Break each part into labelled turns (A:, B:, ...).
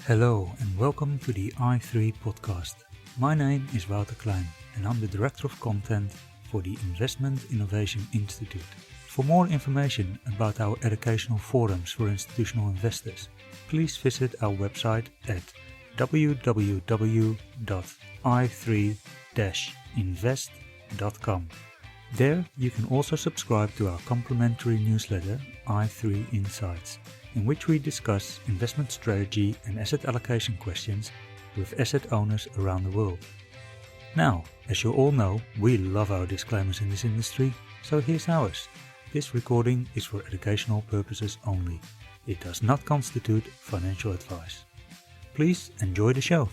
A: Hello and welcome to the i3 podcast. My name is Wouter Klein and I'm the Director of Content for the Investment Innovation Institute. For more information about our educational forums for institutional investors, please visit our website at www.i3-invest.com. There you can also subscribe to our complimentary newsletter i3 Insights, in which we discuss investment strategy and asset allocation questions with asset owners around the world. Now, as you all know, we love our disclaimers in this industry, so here's ours. This recording is for educational purposes only. It does not constitute financial advice. Please enjoy the show.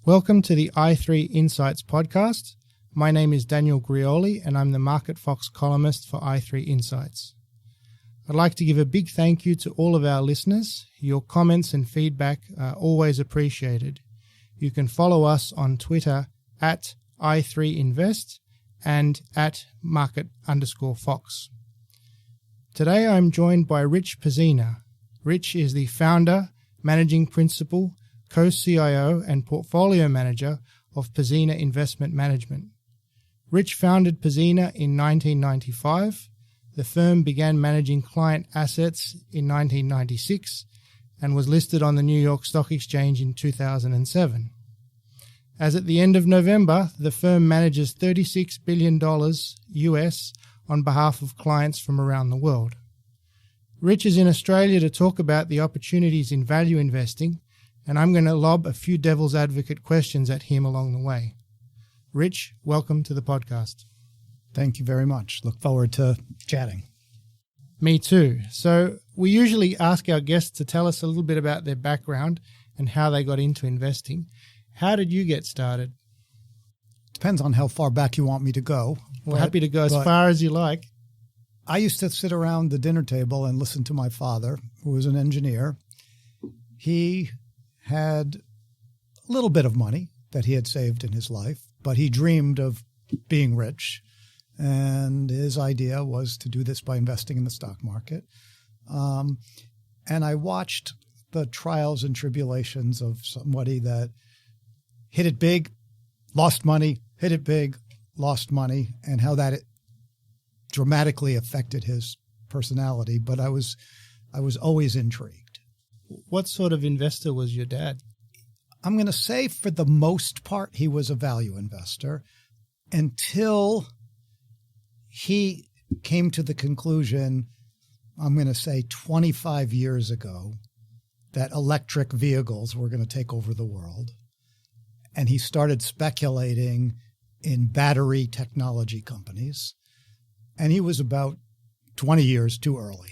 B: Welcome to the i3 Insights podcast. My name is Daniel Grioli and I'm the Market Fox columnist for i3 Insights. I'd like to give a big thank you to all of our listeners. Your comments and feedback are always appreciated. You can follow us on Twitter at i3invest and at market_fox. Today I'm joined by Rich Pzena. Rich is the founder, managing principal, co-CIO and portfolio manager of Pzena Investment Management. Rich founded Pzena in 1995. The firm began managing client assets in 1996 and was listed on the New York Stock Exchange in 2007. As at the end of November, the firm manages $36 billion US on behalf of clients from around the world. Rich is in Australia to talk about the opportunities in value investing, and I'm going to lob a few devil's advocate questions at him along the way. Rich, welcome to the podcast.
C: Thank you very much. Look forward to chatting.
B: Me too. So we usually ask our guests to tell us a little bit about their background and how they got into investing. How did you get started?
C: Depends on how far back you want me to go.
B: We're happy to go as far as you like.
C: I used to sit around the dinner table and listen to my father, who was an engineer. He had a little bit of money that he had saved in his life, but he dreamed of being rich. And his idea was to do this by investing in the stock market. And I watched the trials and tribulations of somebody that hit it big, lost money, hit it big, lost money, and how that dramatically affected his personality. But I was always intrigued.
B: What sort of investor was your dad?
C: I'm going to say for the most part, he was a value investor until he came to the conclusion, I'm going to say 25 years ago, that electric vehicles were going to take over the world. And he started speculating in battery technology companies. And he was about 20 years too early.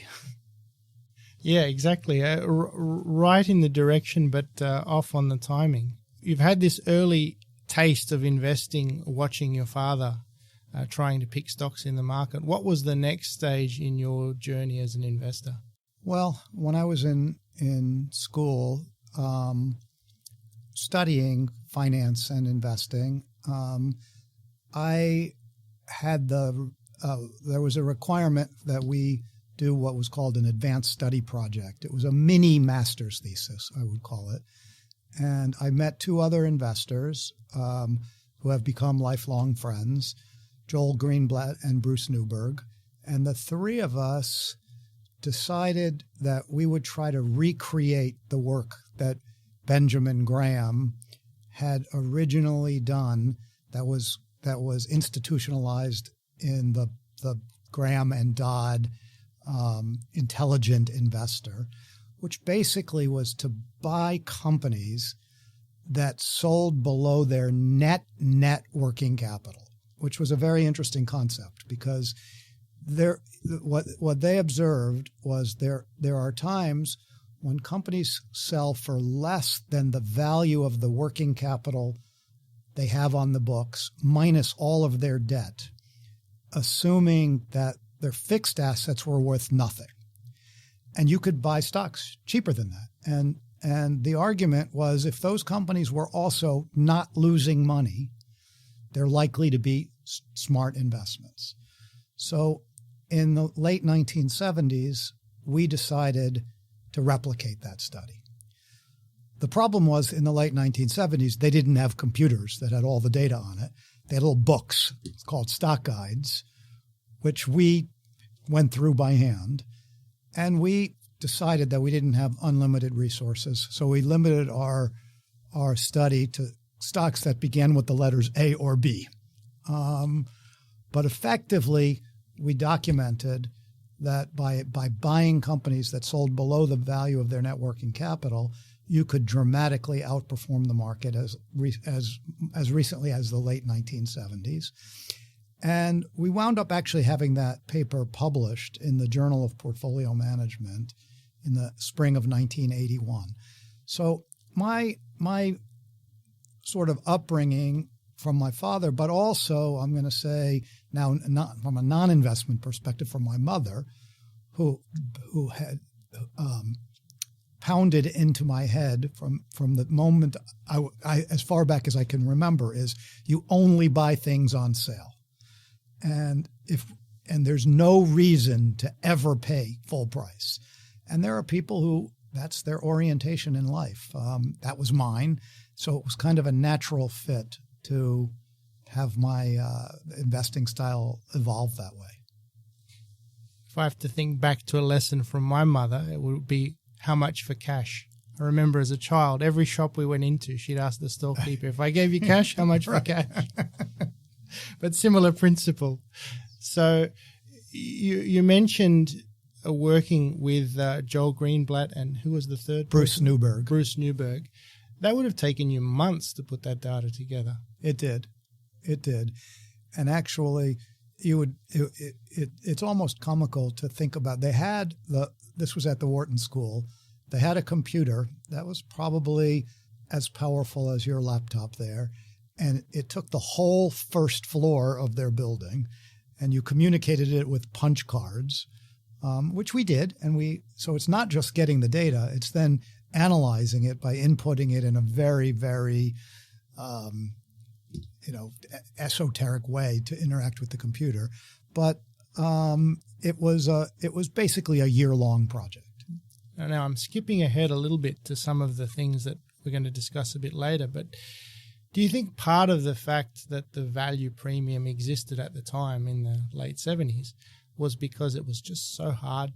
B: Yeah, exactly. Right in the direction, but off on the timing. You've had this early taste of investing, watching your father trying to pick stocks in the market. What was the next stage in your journey as an investor?
C: Well, when I was in school studying finance and investing, I had there was a requirement that we do what was called an advanced study project. It was a mini master's thesis, I would call it. And I met two other investors who have become lifelong friends, Joel Greenblatt and Bruce Newberg. And the three of us decided that we would try to recreate the work that Benjamin Graham had originally done that was institutionalized in the Graham and Dodd intelligent investor, which basically was to buy companies that sold below their net working capital, which was a very interesting concept because what they observed was there are times when companies sell for less than the value of the working capital they have on the books minus all of their debt, assuming that their fixed assets were worth nothing. And you could buy stocks cheaper than that. And the argument was if those companies were also not losing money, they're likely to be smart investments. So in the late 1970s, we decided to replicate that study. The problem was in the late 1970s, they didn't have computers that had all the data on it. They had little books called stock guides, which we went through by hand. And we decided that we didn't have unlimited resources. So we limited our study to stocks that began with the letters A or B. But effectively, we documented that by buying companies that sold below the value of their net working capital, you could dramatically outperform the market as recently as the late 1970s. And we wound up actually having that paper published in the Journal of Portfolio Management in the spring of 1981. So my sort of upbringing from my father, but also I'm going to say now not from a non-investment perspective from my mother, who had pounded into my head from the moment I as far back as I can remember is you only buy things on sale. And there's no reason to ever pay full price. And there are people who that's their orientation in life. That was mine. So it was kind of a natural fit to have my investing style evolve that way.
B: If I have to think back to a lesson from my mother, it would be how much for cash. I remember as a child, every shop we went into, she'd ask the storekeeper, if I gave you cash, how much for cash? But similar principle. So you mentioned working with Joel Greenblatt and who was the third
C: Bruce
B: person?
C: Newberg.
B: Bruce Newberg. That would have taken you months to put that data together.
C: It did. And actually, it's almost comical to think about. This was at the Wharton School. They had a computer that was probably as powerful as your laptop there. And it took the whole first floor of their building, and you communicated it with punch cards, which we did. So it's not just getting the data, it's then analyzing it by inputting it in a very, very, esoteric way to interact with the computer. But it was basically a year-long project.
B: Now I'm skipping ahead a little bit to some of the things that we're going to discuss a bit later, but do you think part of the fact that the value premium existed at the time in the late 70s was because it was just so hard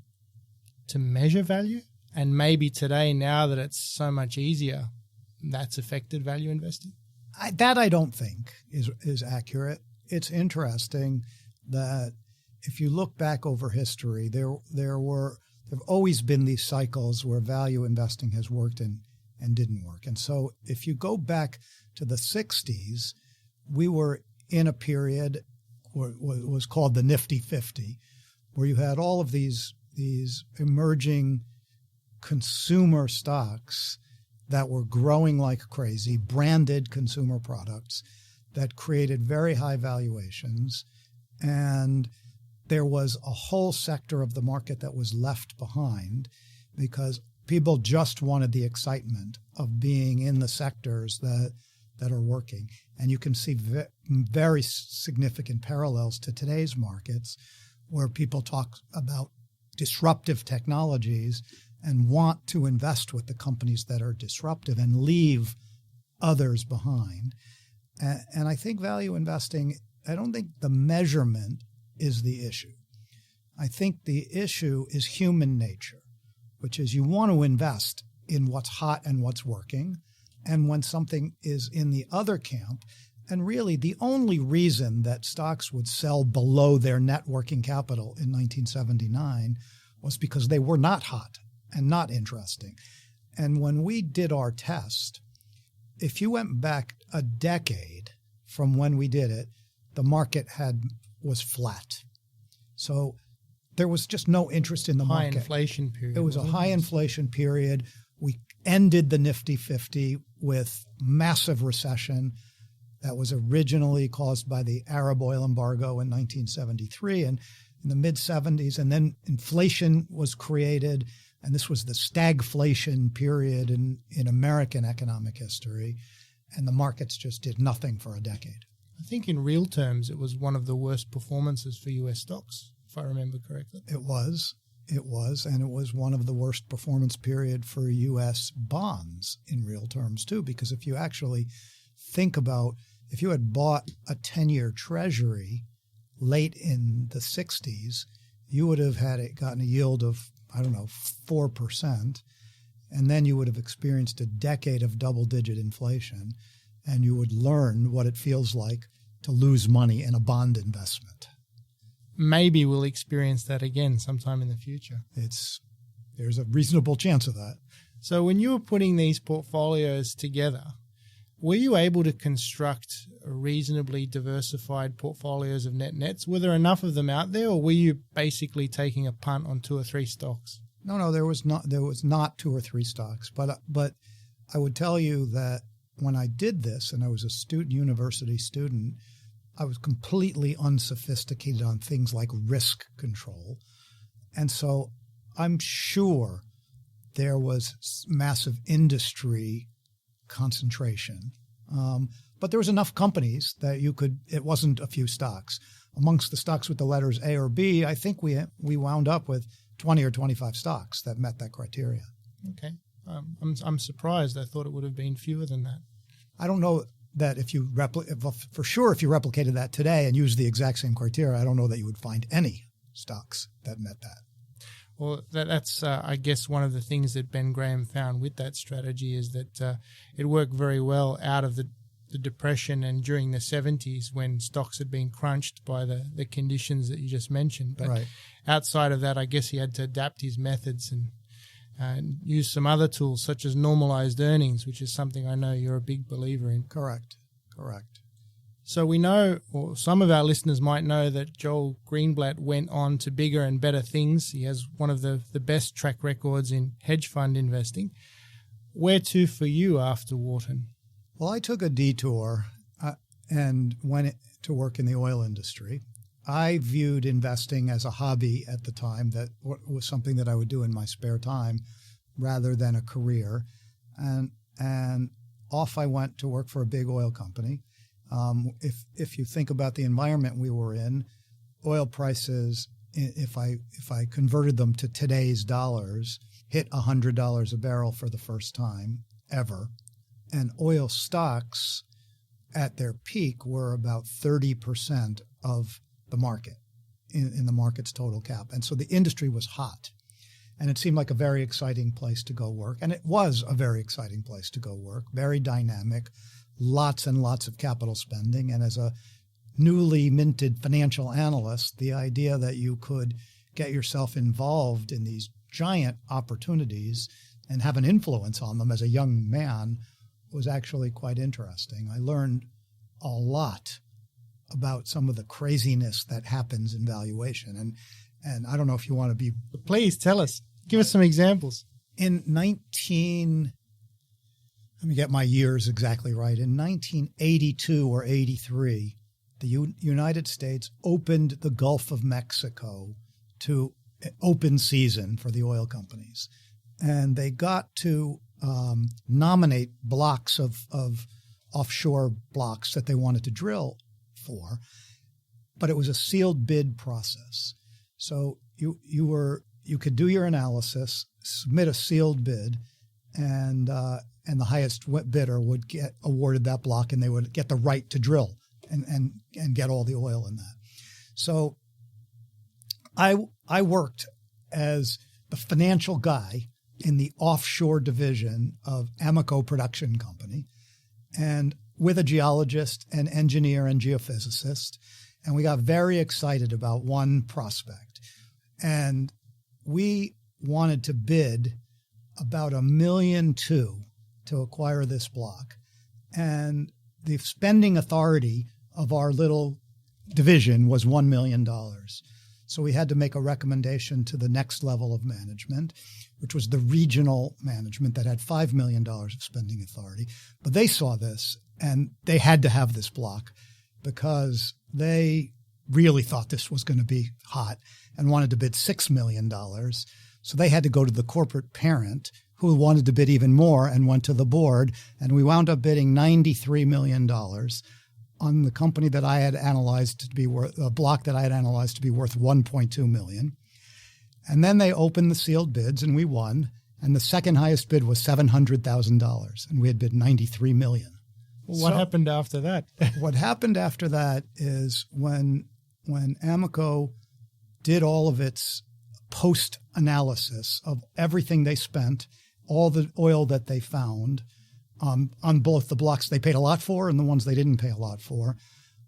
B: to measure value? And maybe today, now that it's so much easier, that's affected value investing?
C: I don't think is accurate. It's interesting that if you look back over history, there have always been these cycles where value investing has worked and didn't work. And so if you go back to the 60s, we were in a period what was called the Nifty 50, where you had all of these emerging consumer stocks that were growing like crazy, branded consumer products that created very high valuations. And there was a whole sector of the market that was left behind because people just wanted the excitement of being in the sectors that are working. And you can see very significant parallels to today's markets where people talk about disruptive technologies and want to invest with the companies that are disruptive and leave others behind. And I think value investing, I don't think the measurement is the issue. I think the issue is human nature, which is you want to invest in what's hot and what's working. And when something is in the other camp, and really the only reason that stocks would sell below their net working capital in 1979 was because they were not hot and not interesting. And when we did our test, if you went back a decade from when we did it, the market was flat. So there was just no interest in the market.
B: High inflation period.
C: It was a high inflation period. We ended the Nifty 50 with massive recession. that was originally caused by the Arab oil embargo in 1973 and in the mid-'70s. And then inflation was created, and this was the stagflation period in American economic history, and the markets just did nothing for a decade.
B: I think in real terms, it was one of the worst performances for U.S. stocks, if I remember correctly.
C: It was, and it was one of the worst performance period for U.S. bonds in real terms too, because if you actually think about, if you had bought a 10-year treasury late in the 60s, you would have gotten a yield of, 4%, and then you would have experienced a decade of double-digit inflation, and you would learn what it feels like to lose money in a bond investment.
B: Maybe we'll experience that again sometime in the future.
C: There's a reasonable chance of that.
B: So when you were putting these portfolios together, were you able to construct reasonably diversified portfolios of nets? Were there enough of them out there, or were you basically taking a punt on 2 or 3 stocks?
C: No, there was not 2 or 3 stocks. But I would tell you that when I did this, and I was a university student, I was completely unsophisticated on things like risk control. And so I'm sure there was massive industry concentration. But there was enough companies that it wasn't a few stocks. Amongst the stocks with the letters A or B, I think we wound up with 20 or 25 stocks that met that criteria.
B: Okay. I'm surprised. I thought it would have been fewer than that.
C: I don't know that if you replicated that today and used the exact same criteria, I don't know that you would find any stocks that met that.
B: Well, that's, I guess, one of the things that Ben Graham found with that strategy is that it worked very well out of the Depression and during the 70s when stocks had been crunched by the conditions that you just mentioned. But
C: right.
B: Outside of that, I guess he had to adapt his methods and use some other tools such as normalized earnings, which is something I know you're a big believer in.
C: Correct.
B: So we know, or some of our listeners might know, that Joel Greenblatt went on to bigger and better things. He has one of the best track records in hedge fund investing. Where to for you after Wharton?
C: Well, I took a detour and went to work in the oil industry. I viewed investing as a hobby at the time, that was something that I would do in my spare time rather than a career. And off I went to work for a big oil company. If you think about the environment we were in, oil prices, if I converted them to today's dollars, hit $100 a barrel for the first time ever. And oil stocks at their peak were about 30% of the market in the market's total cap. And so the industry was hot. And it seemed like a very exciting place to go work. And it was a very exciting place to go work, very dynamic, lots and lots of capital spending. And as a newly minted financial analyst, the idea that you could get yourself involved in these giant opportunities and have an influence on them as a young man was actually quite interesting. I learned a lot about some of the craziness that happens in valuation. And I don't know if you want to be...
B: Please tell us. Give us some examples.
C: Let me get my years exactly right. In 1982 or 83, the United States opened the Gulf of Mexico to open season for the oil companies. And they got to nominate blocks of offshore blocks that they wanted to drill for, but it was a sealed bid process. So you could do your analysis, submit a sealed bid, and the highest highest bidder would get awarded that block, and they would get the right to drill and get all the oil in that. So I worked as the financial guy in the offshore division of Amoco Production Company, and with a geologist, an engineer, and geophysicist. And we got very excited about one prospect. And we wanted to bid about $1.2 million to acquire this block. And the spending authority of our little division was $1 million. So we had to make a recommendation to the next level of management, which was the regional management that had $5 million of spending authority. But they saw this And they had to have this block because they really thought this was going to be hot and wanted to bid $6 million. So they had to go to the corporate parent, who wanted to bid even more, and went to the board. And we wound up bidding $93 million on the company that I had analyzed to be worth, a block that I had analyzed to be worth $1.2 million. And then they opened the sealed bids and we won. And the second highest bid was $700,000. And we had bid $93 million.
B: What happened after that?
C: What happened after that is when Amoco did all of its post-analysis of everything they spent, all the oil that they found on both the blocks they paid a lot for and the ones they didn't pay a lot for,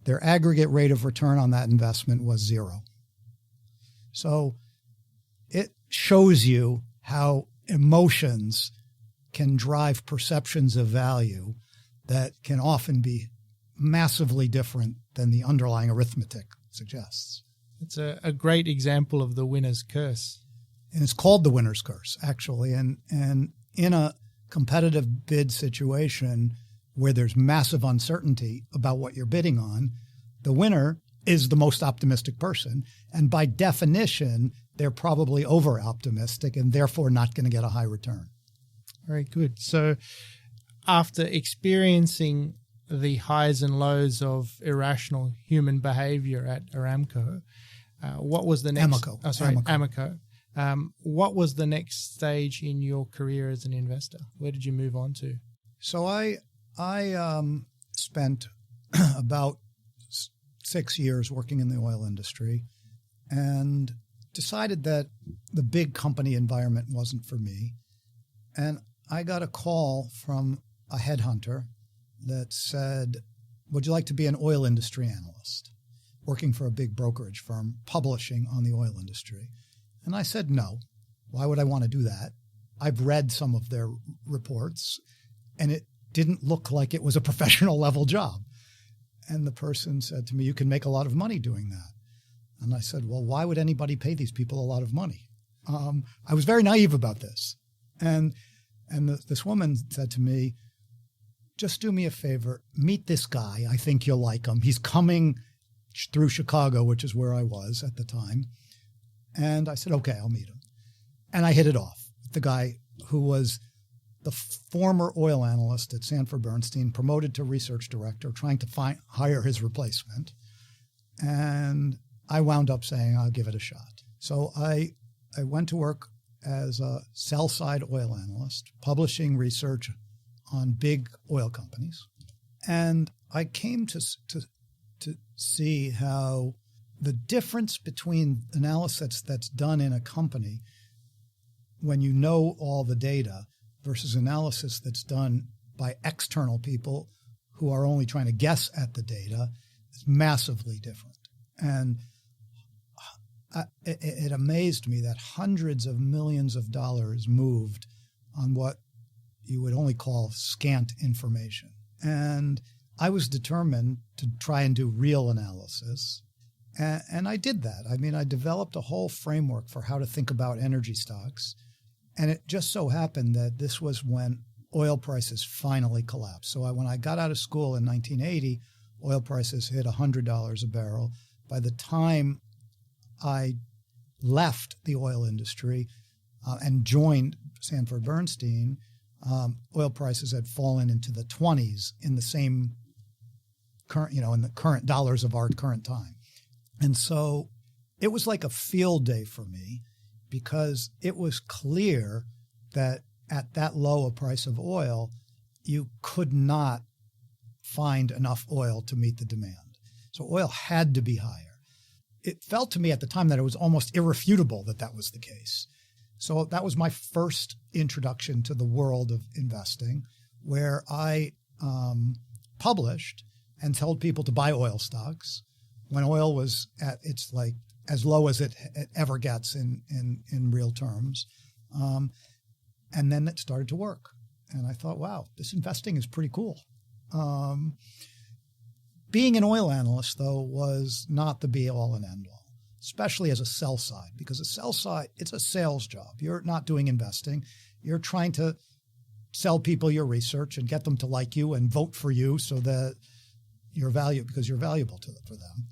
C: their aggregate rate of return on that investment was 0. So it shows you how emotions can drive perceptions of value that can often be massively different than the underlying arithmetic suggests.
B: It's a great example of the winner's curse.
C: And it's called the winner's curse, actually. And in a competitive bid situation where there's massive uncertainty about what you're bidding on, the winner is the most optimistic person. And by definition, they're probably over-optimistic and therefore not going to get a high return.
B: Very good. So after experiencing the highs and lows of irrational human behavior at Aramco, what was the next? Amoco. What was the next stage in your career as an investor? Where did you move on to?
C: So I spent about 6 years working in the oil industry and decided that the big company environment wasn't for me. And I got a call from a headhunter that said, would you like to be an oil industry analyst, working for a big brokerage firm, publishing on the oil industry? And I said, no. Why would I want to do that? I've read some of their reports, and it didn't look like it was a professional level job. And the person said to me, you can make a lot of money doing that. And I said, well, why would anybody pay these people a lot of money? I was very naive about this. And this woman said to me, just do me a favor, meet this guy. I think you'll like him. He's coming through Chicago, which is where I was at the time. And I said, okay, I'll meet him. And I hit it off with the guy who was the former oil analyst at Sanford Bernstein, promoted to research director, trying to hire his replacement. And I wound up saying, I'll give it a shot. So I went to work as a sell-side oil analyst, publishing research on big oil companies. And I came to see how the difference between analysis that's done in a company when you know all the data versus analysis that's done by external people who are only trying to guess at the data is massively different. And it amazed me that hundreds of millions of dollars moved on what you would only call scant information. And I was determined to try and do real analysis. And I did that. I mean, I developed a whole framework for how to think about energy stocks. And it just so happened that this was when oil prices finally collapsed. So when I got out of school in 1980, oil prices hit $100 a barrel. By the time I left the oil industry and joined Sanford Bernstein, oil prices had fallen into the 20s in the same current, in the current dollars of our current time. And so it was like a field day for me because it was clear that at that low a price of oil, you could not find enough oil to meet the demand. So oil had to be higher. It felt to me at the time that it was almost irrefutable that that was the case. So that was my first introduction to the world of investing, where I published and told people to buy oil stocks when oil was at its like as low as it ever gets in real terms. And then it started to work. And I thought, wow, this investing is pretty cool. Being an oil analyst, though, was not the be-all and end-all, especially as a sell side, because a sell side, it's a sales job. You're not doing investing. You're trying to sell people your research and get them to like you and vote for you so that you're valuable because you're valuable for them.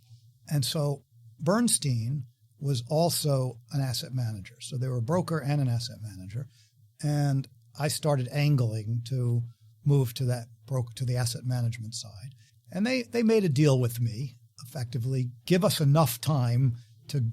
C: And so Bernstein was also an asset manager. So they were a broker and an asset manager. And I started angling to move to the asset management side. And they made a deal with me, effectively, give us enough time to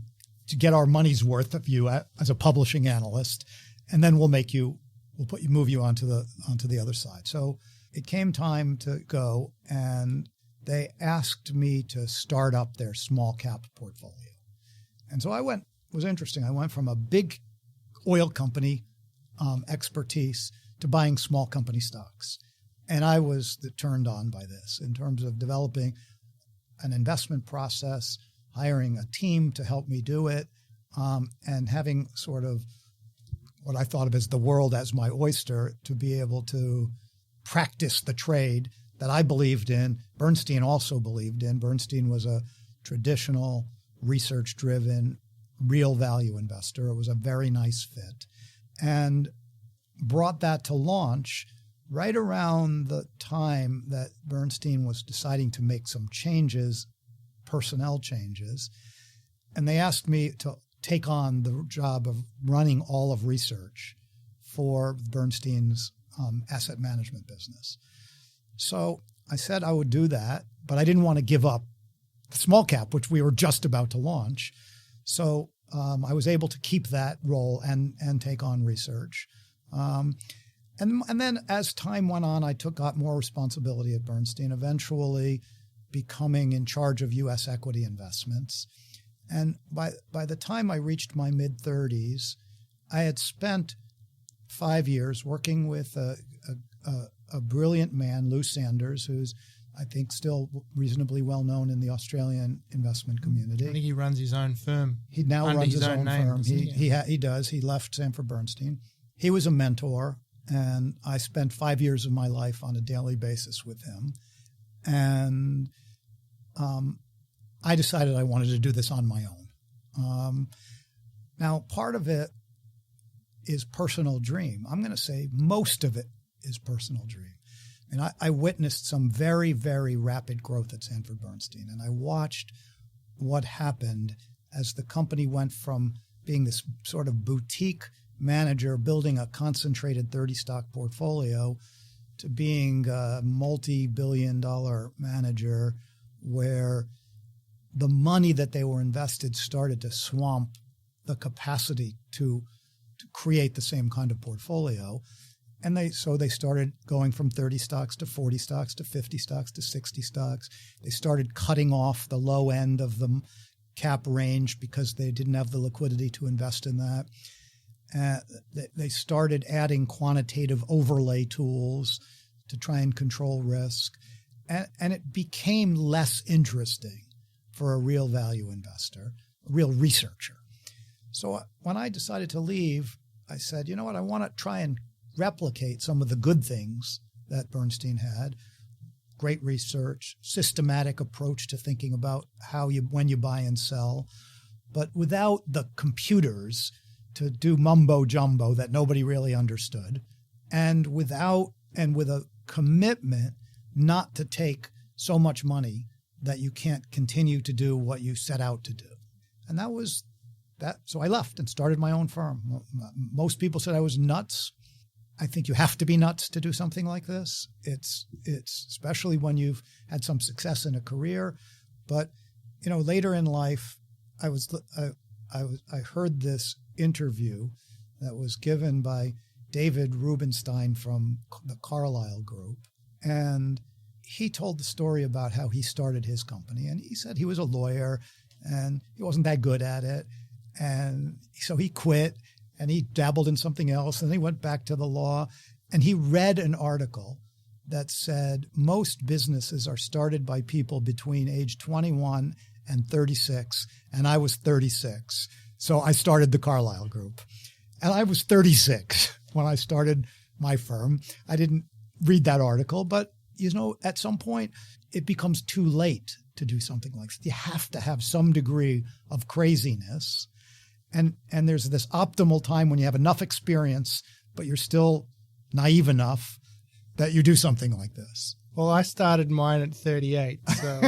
C: get our money's worth of you as a publishing analyst, and then we'll move you onto the other side. So it came time to go, and they asked me to start up their small cap portfolio. And so it was interesting. I went from a big oil company expertise to buying small company stocks. And I was turned on by this in terms of developing an investment process, hiring a team to help me do it, and having sort of what I thought of as the world as my oyster to be able to practice the trade that I believed in. Bernstein also believed in. Bernstein was a traditional, research-driven, real value investor. It was a very nice fit. And brought that to launch right around the time that Bernstein was deciding to make some changes, personnel changes. And they asked me to take on the job of running all of research for Bernstein's asset management business. So I said I would do that, but I didn't want to give up the small cap, which we were just about to launch. So I was able to keep that role and take on research. And then as time went on, I took on more responsibility at Bernstein, eventually becoming in charge of U.S. equity investments. And by the time I reached my mid-30s, I had spent 5 years working with a brilliant man, Lou Sanders, who's I think still reasonably well known in the Australian investment community.
B: I think he runs his own firm.
C: He now runs his own firm. He does. He left Sanford Bernstein. He was a mentor, and I spent 5 years of my life on a daily basis with him. And I decided I wanted to do this on my own. Now, part of it is personal dream. I'm going to say most of it is personal dream. And I witnessed some very, very rapid growth at Sanford Bernstein. And I watched what happened as the company went from being this sort of boutique manager building a concentrated 30-stock portfolio to being a multi-billion-dollar manager where the money that they were invested started to swamp the capacity to create the same kind of portfolio. And they started going from 30 stocks to 40 stocks to 50 stocks to 60 stocks. They started cutting off the low end of the cap range because they didn't have the liquidity to invest in that. They started adding quantitative overlay tools to try and control risk. And it became less interesting for a real value investor, a real researcher. So when I decided to leave, I said, you know what, I want to try and replicate some of the good things that Bernstein had. Great research, systematic approach to thinking about when you buy and sell, but without the computers to do mumbo jumbo that nobody really understood, and with a commitment not to take so much money that you can't continue to do what you set out to do. And that was that. So I left and started my own firm. Most people said I was nuts. I think you have to be nuts to do something like this. It's especially when you've had some success in a career. But later in life, I heard this interview that was given by David Rubenstein from the Carlyle Group, and he told the story about how he started his company. And he said he was a lawyer and he wasn't that good at it, and so he quit. And he dabbled in something else, and he went back to the law. And he read an article that said most businesses are started by people between age 21 and 36, and I was 36. So I started the Carlyle Group. And I was 36 when I started my firm. I didn't read that article, but, at some point it becomes too late to do something like this. You have to have some degree of craziness. And there's this optimal time when you have enough experience, but you're still naive enough that you do something like this?
B: Well, I started mine at 38, so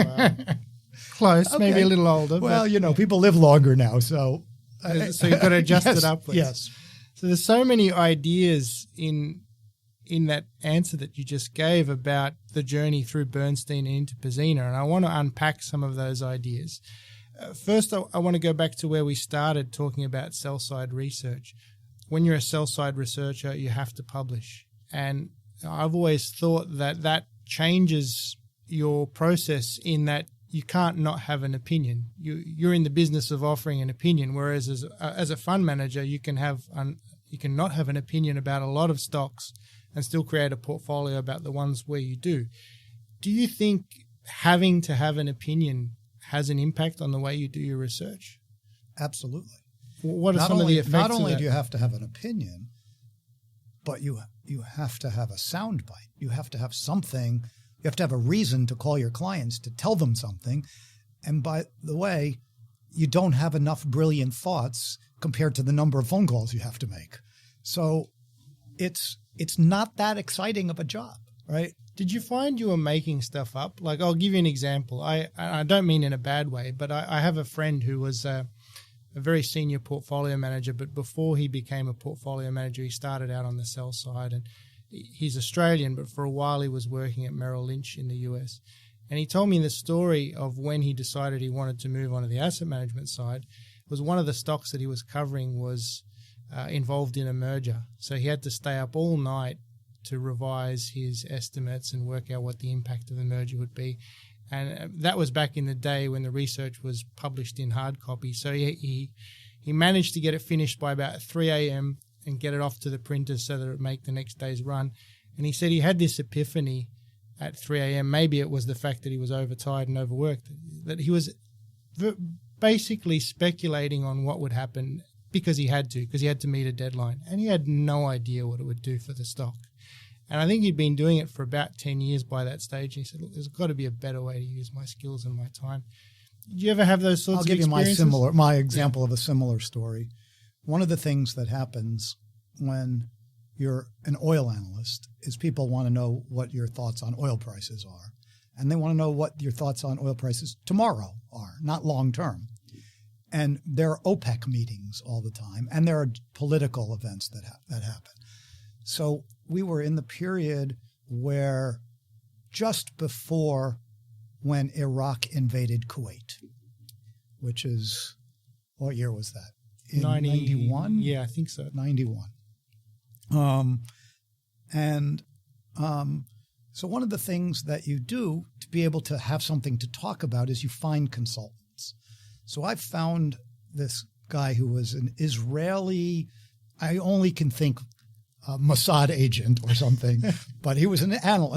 B: close, maybe
C: Okay.
B: a little older.
C: Well,
B: but,
C: people live longer now, so
B: you've got to adjust
C: yes,
B: it upwards.
C: Yes.
B: So there's so many ideas in that answer that you just gave about the journey through Bernstein and into Pzena, and I want to unpack some of those ideas. First, I want to go back to where we started talking about sell-side research. When you're a sell-side researcher, you have to publish. And I've always thought that changes your process in that you can't not have an opinion. You're in the business of offering an opinion, whereas as a fund manager, you can not have an opinion about a lot of stocks and still create a portfolio about the ones where you do. Do you think having to have an opinion has an impact on the way you do your research?
C: Absolutely.
B: What are some of the effects of that?
C: Not only do you have to have an opinion, but you have to have a soundbite. You have to have something. You have to have a reason to call your clients to tell them something. And by the way, you don't have enough brilliant thoughts compared to the number of phone calls you have to make. So it's not that exciting of a job, right?
B: Did you find you were making stuff up? Like, I'll give you an example. I don't mean in a bad way, but I have a friend who was a very senior portfolio manager, but before he became a portfolio manager, he started out on the sell side. And he's Australian, but for a while he was working at Merrill Lynch in the US. And he told me the story of when he decided he wanted to move on to the asset management side. It was one of the stocks that he was covering was involved in a merger. So he had to stay up all night to revise his estimates and work out what the impact of the merger would be. And that was back in the day when the research was published in hard copy. So he managed to get it finished by about 3 a.m. and get it off to the printers so that it would make the next day's run. And he said he had this epiphany at 3 a.m. Maybe it was the fact that he was overtired and overworked, that he was basically speculating on what would happen because he had to meet a deadline. And he had no idea what it would do for the stock. And I think he'd been doing it for about 10 years by that stage. And he said, look, there's got to be a better way to use my skills and my time. Did you ever have those sorts of experiences?
C: I'll give you my example of a similar story. One of the things that happens when you're an oil analyst is people want to know what your thoughts on oil prices are. And they want to know what your thoughts on oil prices tomorrow are, not long term. And there are OPEC meetings all the time, and there are political events that happen. So we were in the period where just before when Iraq invaded Kuwait, which is, what year was that? In 91?
B: Yeah, I think so.
C: 91. So one of the things that you do to be able to have something to talk about is you find consultants. So I found this guy who was an Israeli, I only can think Mossad agent or something, but he was an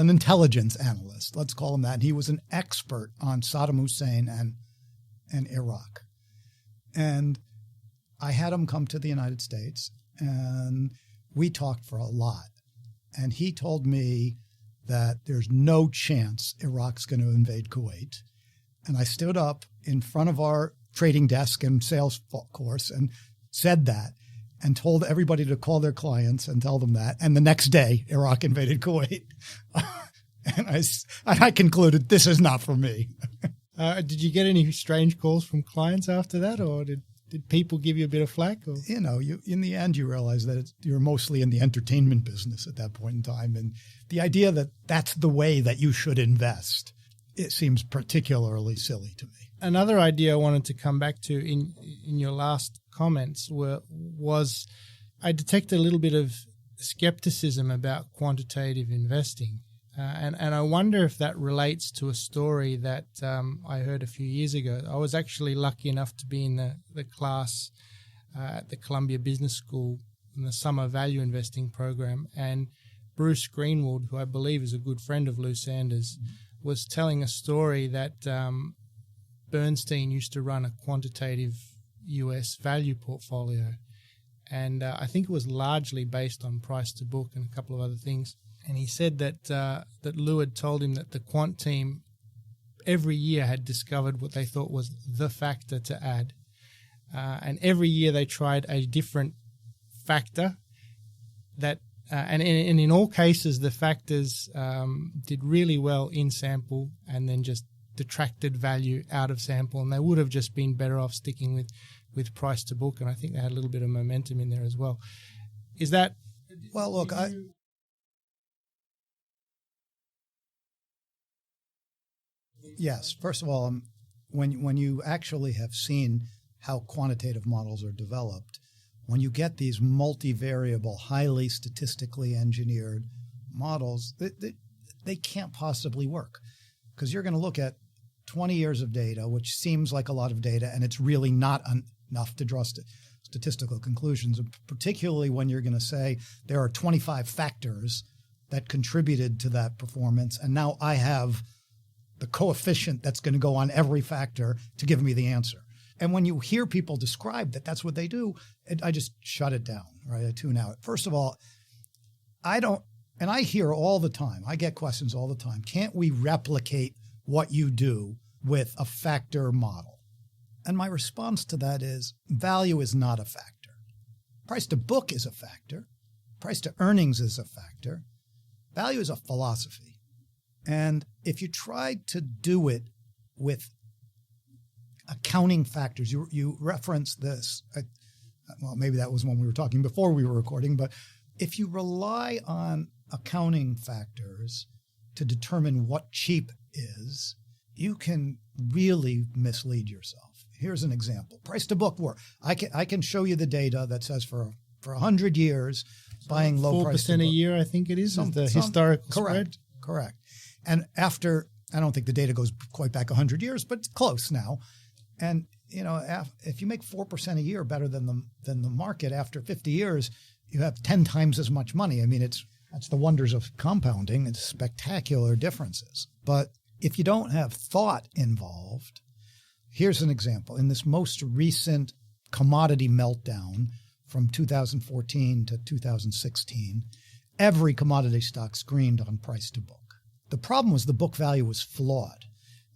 C: intelligence analyst, let's call him that. And he was an expert on Saddam Hussein and Iraq. And I had him come to the United States, and we talked for a lot. And he told me that there's no chance Iraq's going to invade Kuwait. And I stood up in front of our trading desk and sales course and said that and told everybody to call their clients and tell them that. And the next day, Iraq invaded Kuwait. And I concluded, this is not for me.
B: Did you get any strange calls from clients after that, or did people give you a bit of flack? Or?
C: In the end, you realize that you're mostly in the entertainment business at that point in time. And the idea that that's the way that you should invest, it seems particularly silly to me.
B: Another idea I wanted to come back to in your last comments was I detected a little bit of skepticism about quantitative investing. And I wonder if that relates to a story that I heard a few years ago. I was actually lucky enough to be in the class at the Columbia Business School in the summer value investing program. And Bruce Greenwood, who I believe is a good friend of Lou Sanders, was telling a story that Bernstein used to run a quantitative US value portfolio. And I think it was largely based on price to book and a couple of other things. And he said that Lou had told him that the quant team every year had discovered what they thought was the factor to add. And every year they tried a different factor that and in all cases, the factors did really well in sample and then just detracted value out of sample, and they would have just been better off sticking with price to book, and I think they had a little bit of momentum in there as well. Is that...
C: Well, look, yes. First of all, when you actually have seen how quantitative models are developed, when you get these multivariable, highly statistically engineered models, they can't possibly work, because you're going to look at 20 years of data, which seems like a lot of data, and it's really not enough to draw statistical conclusions, particularly when you're going to say there are 25 factors that contributed to that performance, and now I have the coefficient that's going to go on every factor to give me the answer. And when you hear people describe that that's what they do, I just shut it down, right? I tune out. First of all, and I hear all the time, I get questions all the time, can't we replicate what you do with a factor model? And my response to that is value is not a factor. Price to book is a factor. Price to earnings is a factor. Value is a philosophy. And if you try to do it with accounting factors, you referenced this, well, maybe that was when we were talking before we were recording, but if you rely on accounting factors to determine what cheap is, you can really mislead yourself. Here's an example. Price to book work. I can show you the data that says for 100 years, buying low price to book. 4%
B: a year, I think it is the historical spread.
C: Correct. And after, I don't think the data goes quite back 100 years, but it's close now. And, if you make 4% a year better than the market after 50 years, you have 10 times as much money. I mean, that's the wonders of compounding. It's spectacular differences. But if you don't have thought involved, here's an example. In this most recent commodity meltdown from 2014 to 2016, every commodity stock screened on price to book. The problem was the book value was flawed.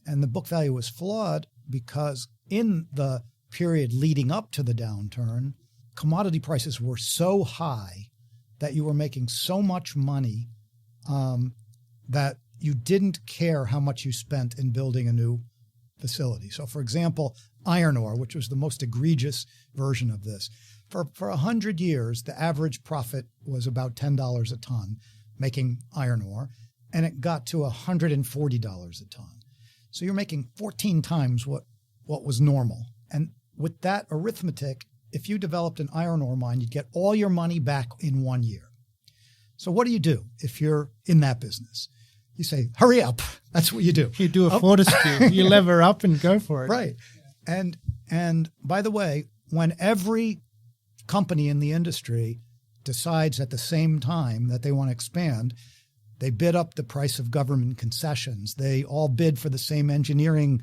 C: And the book value was flawed because in the period leading up to the downturn, commodity prices were so high that you were making so much money that you didn't care how much you spent in building a new facility. So, for example, iron ore, which was the most egregious version of this, for 100 years, the average profit was about $10 a ton making iron ore, and it got to $140 a ton. So you're making 14 times what was normal. And with that arithmetic, if you developed an iron ore mine, you'd get all your money back in 1 year. So what do you do if you're in that business? You say, hurry up. That's what you do.
B: You do a Fortescue. You lever up and go for it.
C: Right. And by the way, when every company in the industry decides at the same time that they want to expand, they bid up the price of government concessions. They all bid for the same engineering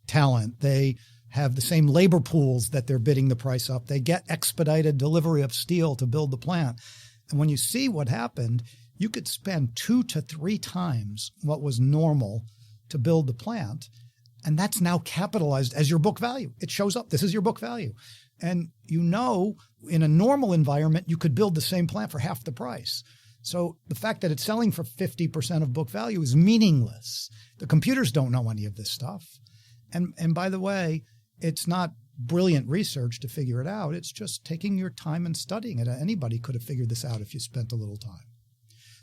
C: talent. They have the same labor pools that they're bidding the price up. They get expedited delivery of steel to build the plant. And when you see what happened, you could spend 2 to 3 times what was normal to build the plant. And that's now capitalized as your book value. It shows up. This is your book value. And in a normal environment, you could build the same plant for half the price. So the fact that it's selling for 50% of book value is meaningless. The computers don't know any of this stuff. And by the way, it's not brilliant research to figure it out. It's just taking your time and studying it. Anybody could have figured this out if you spent a little time.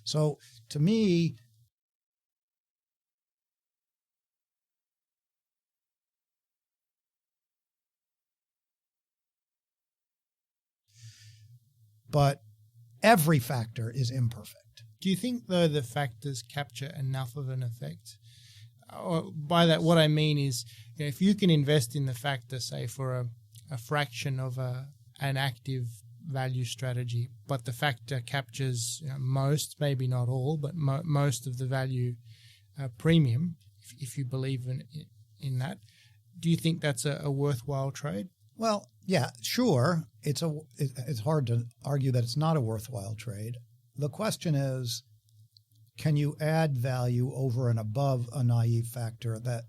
C: So to me, but every factor is imperfect.
B: Do you think, though, the factors capture enough of an effect? Or by that, what I mean is, if you can invest in the factor, say, for a fraction of an active value strategy, but the factor captures most, maybe not all, but most of the value premium, if you believe in that, do you think that's a worthwhile trade?
C: Well, yeah, sure. It's hard to argue that it's not a worthwhile trade. The question is, can you add value over and above a naive factor that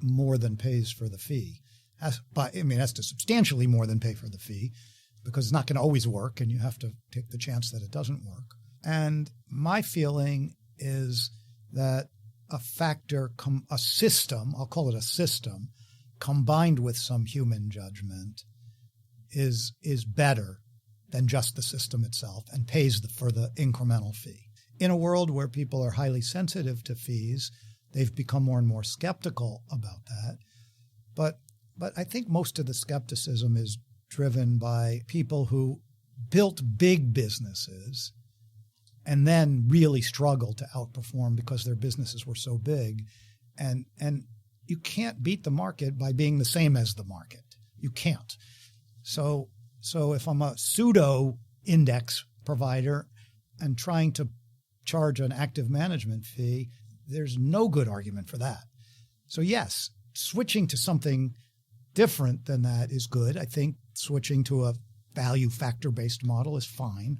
C: more than pays for the fee? Has to substantially more than pay for the fee, because it's not going to always work, and you have to take the chance that it doesn't work. And my feeling is that a factor, a system, I'll call it a system, combined with some human judgment is better than just the system itself and pays for the incremental fee. In a world where people are highly sensitive to fees, they've become more and more skeptical about that. But I think most of the skepticism is driven by people who built big businesses and then really struggled to outperform because their businesses were so big. And you can't beat the market by being the same as the market. You can't. So if I'm a pseudo index provider and trying to charge an active management fee, there's no good argument for that. So yes, switching to something different than that is good. I think switching to a value factor-based model is fine.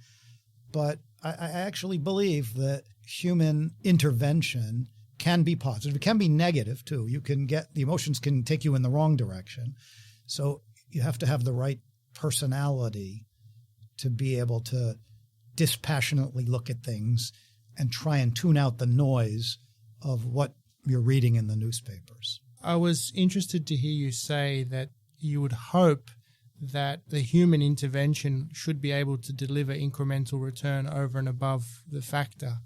C: But I actually believe that human intervention can be positive. It can be negative too. The emotions can take you in the wrong direction. So you have to have the right personality to be able to dispassionately look at things and try and tune out the noise of what you're reading in the newspapers.
B: I was interested to hear you say that you would hope that the human intervention should be able to deliver incremental return over and above the factor.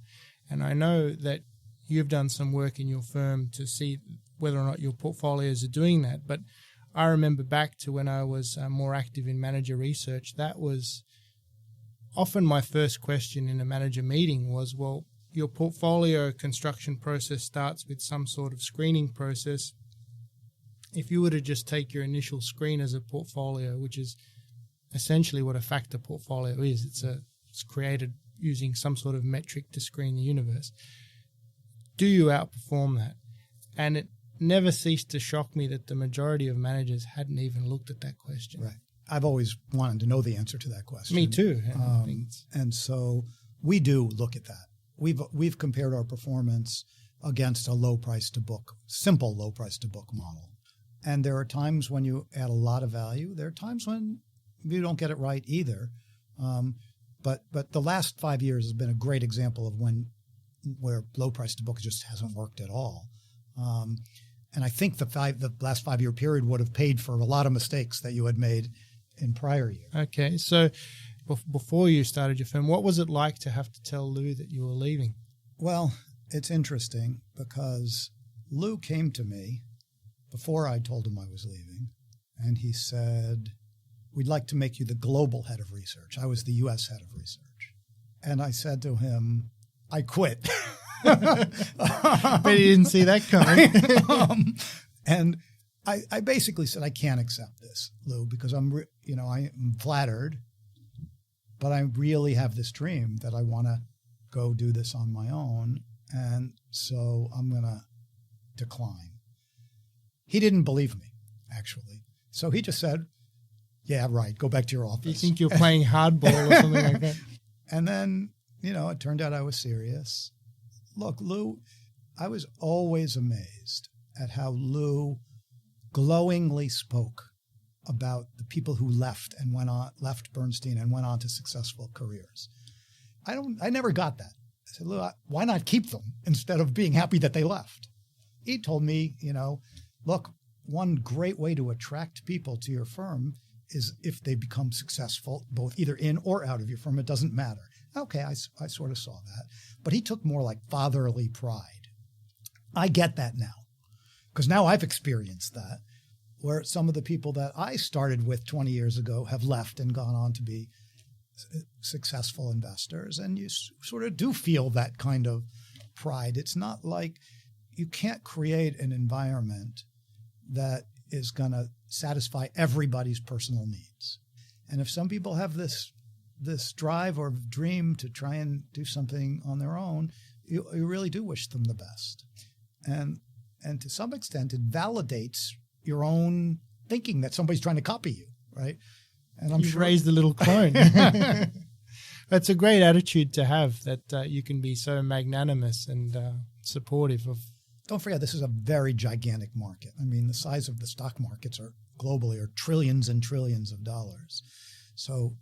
B: And I know that you've done some work in your firm to see whether or not your portfolios are doing that. But I remember back to when I was more active in manager research, that was often my first question in a manager meeting was, well, your portfolio construction process starts with some sort of screening process. If you were to just take your initial screen as a portfolio, which is essentially what a factor portfolio is, it's created using some sort of metric to screen the universe. Do you outperform that? And it never ceased to shock me that the majority of managers hadn't even looked at that question.
C: Right. I've always wanted to know the answer to that question.
B: Me too.
C: And so we do look at that. We've compared our performance against a low price to book, simple low price to book model. And there are times when you add a lot of value. There are times when you don't get it right either. But the last 5 years has been a great example of where low price to book just hasn't worked at all. And I think the last 5 year period would have paid for a lot of mistakes that you had made in prior years.
B: Okay, so before you started your firm, what was it like to have to tell Lou that you were leaving?
C: Well, it's interesting because Lou came to me before I told him I was leaving, and he said, "We'd like to make you the global head of research." I was the U.S. head of research. And I said to him, "I quit."
B: Bet he didn't see that coming.
C: And I basically said, "I can't accept this, Lou, because I'm flattered, but I really have this dream that I want to go do this on my own, and so I'm going to decline." He didn't believe me, actually. So he just said, "Yeah, right, go back to your office."
B: Do you think you're playing hardball or something like that?
C: And then, it turned out I was serious. Look, Lou, I was always amazed at how Lou glowingly spoke about the people who left Bernstein and went on to successful careers. I never got that. I said, "Lou, why not keep them instead of being happy that they left?" He told me, "Look, one great way to attract people to your firm is if they become successful, both either in or out of your firm. It doesn't matter." Okay, I sort of saw that. But he took more like fatherly pride. I get that now, because now I've experienced that, where some of the people that I started with 20 years ago have left and gone on to be successful investors. And you sort of do feel that kind of pride. It's not like you can't create an environment that is going to satisfy everybody's personal needs. And if some people have this drive or dream to try and do something on their own, you really do wish them the best. And to some extent, it validates your own thinking that somebody's trying to copy you, right? And I'm
B: You've
C: sure
B: raised the little clone. That's a great attitude to have, that you can be so magnanimous and supportive of.
C: Don't forget, this is a very gigantic market. I mean, the size of the stock markets globally are trillions and trillions of dollars. So,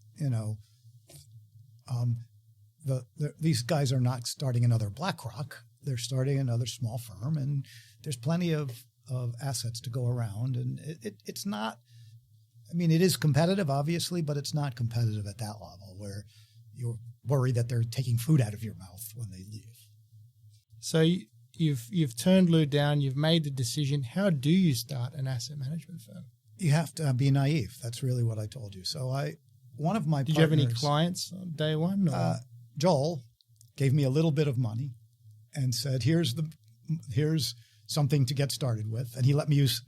C: these guys are not starting another BlackRock. They're starting another small firm, and there's plenty of assets to go around. And it's not, I mean, it is competitive, obviously, but it's not competitive at that level where you're worried that they're taking food out of your mouth when they leave.
B: So you've turned Lou down. You've made the decision. How do you start an asset management firm?
C: You have to be naive. That's really what I told you. So one of my
B: Did you have any clients on day one?
C: Joel gave me a little bit of money and said, here's something to get started with. And he let me use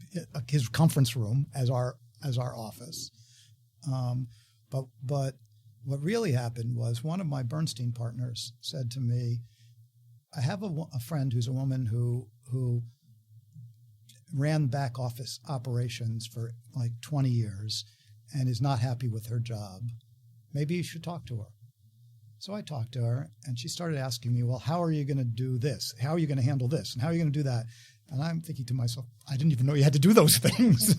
C: his conference room as our office. But what really happened was one of my Bernstein partners said to me, I have a friend who's a woman who ran back office operations for like 20 years and is not happy with her job. Maybe you should talk to her. So I talked to her, and she started asking me, well, how are you going to do this? How are you going to handle this? And how are you going to do that? And I'm thinking to myself, I didn't even know you had to do those things.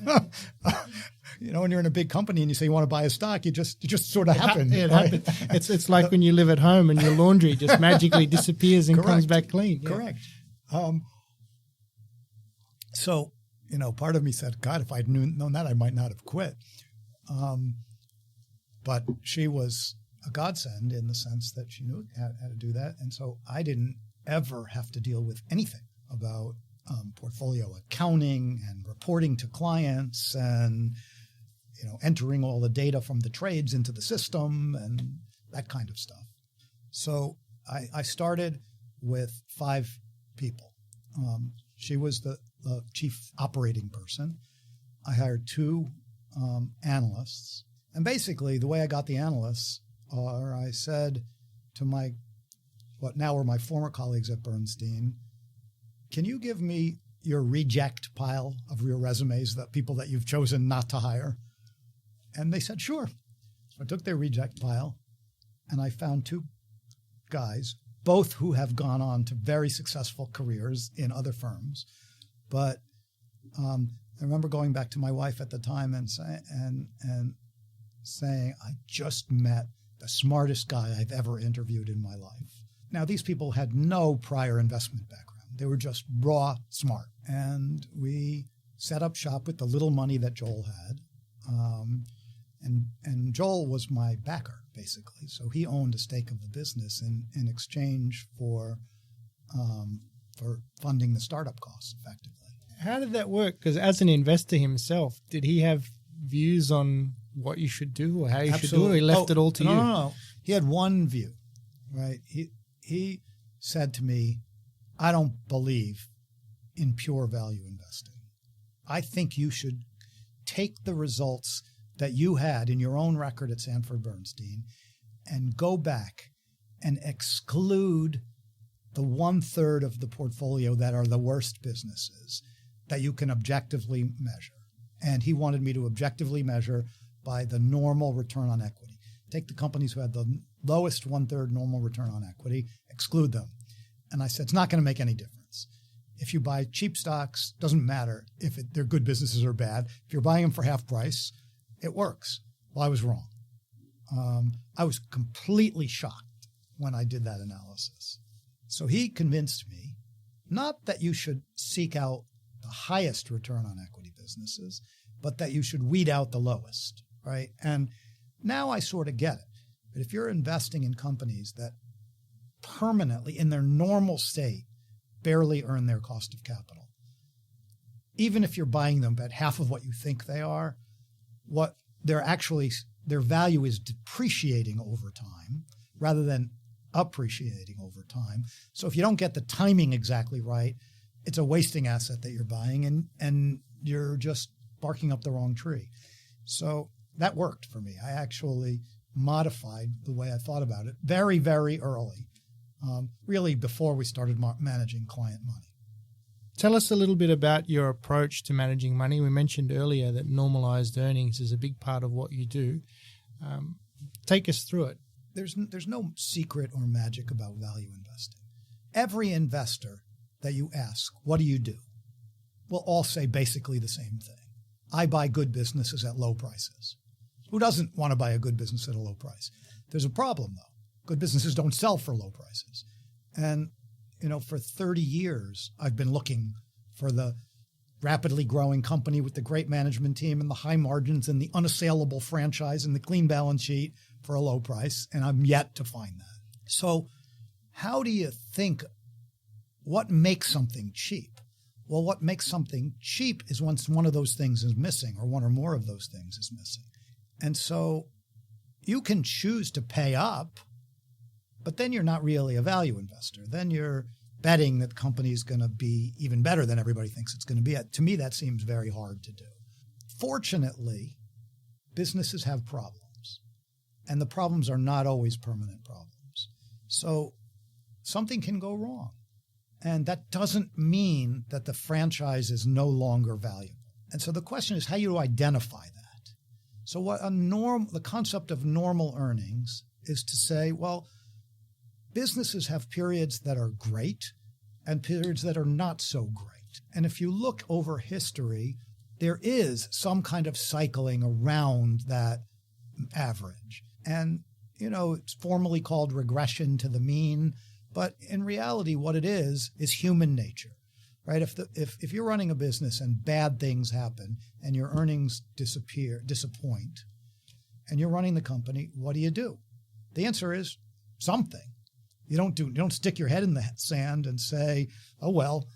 C: When you're in a big company and you say you want to buy a stock, it just sort of happens.
B: It happens. It's like when you live at home and your laundry just magically disappears and
C: Correct.
B: comes back clean. Yeah.
C: Correct. So, part of me said, God, if I'd known that, I might not have quit. But she was a godsend in the sense that she knew how to do that. And so I didn't ever have to deal with anything about portfolio accounting and reporting to clients and, entering all the data from the trades into the system and that kind of stuff. So I started with 5 people. She was the chief operating person. I hired 2 analysts. And basically the way I got the analysts are I said to what now were my former colleagues at Bernstein, can you give me your reject pile of your resumes, that people that you've chosen not to hire? And they said, sure. So I took their reject pile and I found 2 guys, both who have gone on to very successful careers in other firms. But I remember going back to my wife at the time and saying, I just met the smartest guy I've ever interviewed in my life. Now, these people had no prior investment background. They were just raw smart. And we set up shop with the little money that Joel had. And Joel was my backer, basically. So he owned a stake of the business in exchange for funding the startup costs effectively.
B: How did that work? Because as an investor himself, did he have views on what you should do or how you should do it? Or he left it all to you?
C: No. He had one view, right? He said to me, I don't believe in pure value investing. I think you should take the results that you had in your own record at Sanford Bernstein and go back and exclude the 1/3 of the portfolio that are the worst businesses that you can objectively measure. And he wanted me to objectively measure by the normal return on equity. Take the companies who had the lowest 1/3 normal return on equity, exclude them. And I said, it's not going to make any difference. If you buy cheap stocks, doesn't matter if they're good businesses or bad. If you're buying them for half price, it works. Well, I was wrong. I was completely shocked when I did that analysis. So he convinced me not that you should seek out the highest return on equity businesses, but that you should weed out the lowest, right? And now I sort of get it. But if you're investing in companies that permanently, in their normal state, barely earn their cost of capital, even if you're buying them at half of what you think they are, what their value is depreciating over time rather than appreciating over time. So if you don't get the timing exactly right, it's a wasting asset that you're buying and you're just barking up the wrong tree. So that worked for me. I actually modified the way I thought about it very, very early, really before we started managing client money.
B: Tell us a little bit about your approach to managing money. We mentioned earlier that normalized earnings is a big part of what you do. Take us through it.
C: There's no secret or magic about value investing. Every investor that you ask, what do you do, will all say basically the same thing. I buy good businesses at low prices. Who doesn't want to buy a good business at a low price? There's a problem, though. Good businesses don't sell for low prices. And, for 30 years, I've been looking for the rapidly growing company with the great management team and the high margins and the unassailable franchise and the clean balance sheet for a low price, and I'm yet to find that. So how do you think, what makes something cheap? Well, what makes something cheap is once one of those things is missing or one or more of those things is missing. And so you can choose to pay up, but then you're not really a value investor. Then you're betting that the company is going to be even better than everybody thinks it's going to be. To me, that seems very hard to do. Fortunately, businesses have problems, and the problems are not always permanent problems. So something can go wrong, and that doesn't mean that the franchise is no longer valuable. And so the question is how you identify that. So the concept of normal earnings is to say, well, businesses have periods that are great and periods that are not so great. And if you look over history, there is some kind of cycling around that average. And, it's formally called regression to the mean, but in reality, what it is human nature, right? If you're running a business and bad things happen and your earnings disappoint, and you're running the company, what do? The answer is something. You don't stick your head in the sand and say, oh, well,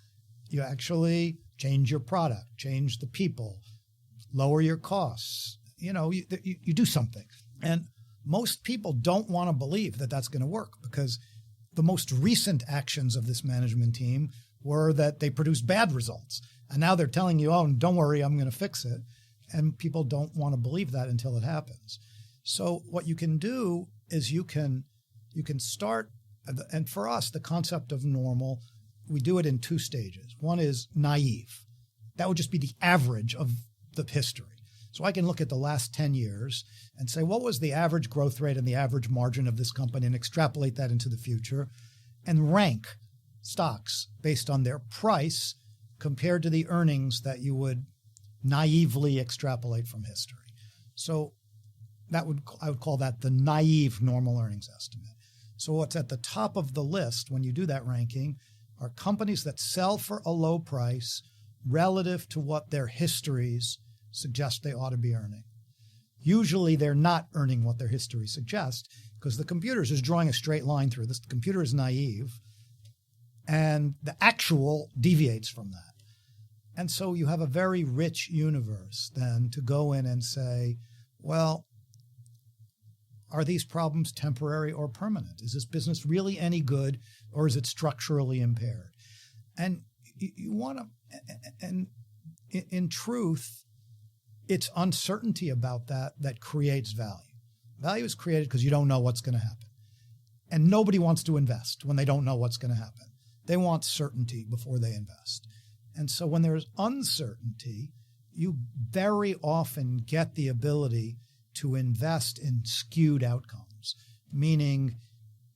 C: you actually change your product, change the people, lower your costs. You do something. And most people don't want to believe that that's going to work because the most recent actions of this management team were that they produced bad results. And now they're telling you, oh, don't worry, I'm going to fix it. And people don't want to believe that until it happens. So what you can do is you can start. And for us, the concept of normal, we do it in two stages. One is naive. That would just be the average of the history. So I can look at the last 10 years and say, what was the average growth rate and the average margin of this company and extrapolate that into the future and rank stocks based on their price compared to the earnings that you would naively extrapolate from history. So I would call that the naive normal earnings estimate. So what's at the top of the list when you do that ranking are companies that sell for a low price relative to what their histories suggest they ought to be earning. Usually they're not earning what their history suggests because the computer is just drawing a straight line through this. The computer is naive, and the actual deviates from that. And so you have a very rich universe then to go in and say, well, are these problems temporary or permanent? Is this business really any good, or is it structurally impaired? And you want to, and in truth, it's uncertainty about that creates value. Value is created because you don't know what's going to happen. And nobody wants to invest when they don't know what's going to happen. They want certainty before they invest. And so when there's uncertainty, you very often get the ability to invest in skewed outcomes, meaning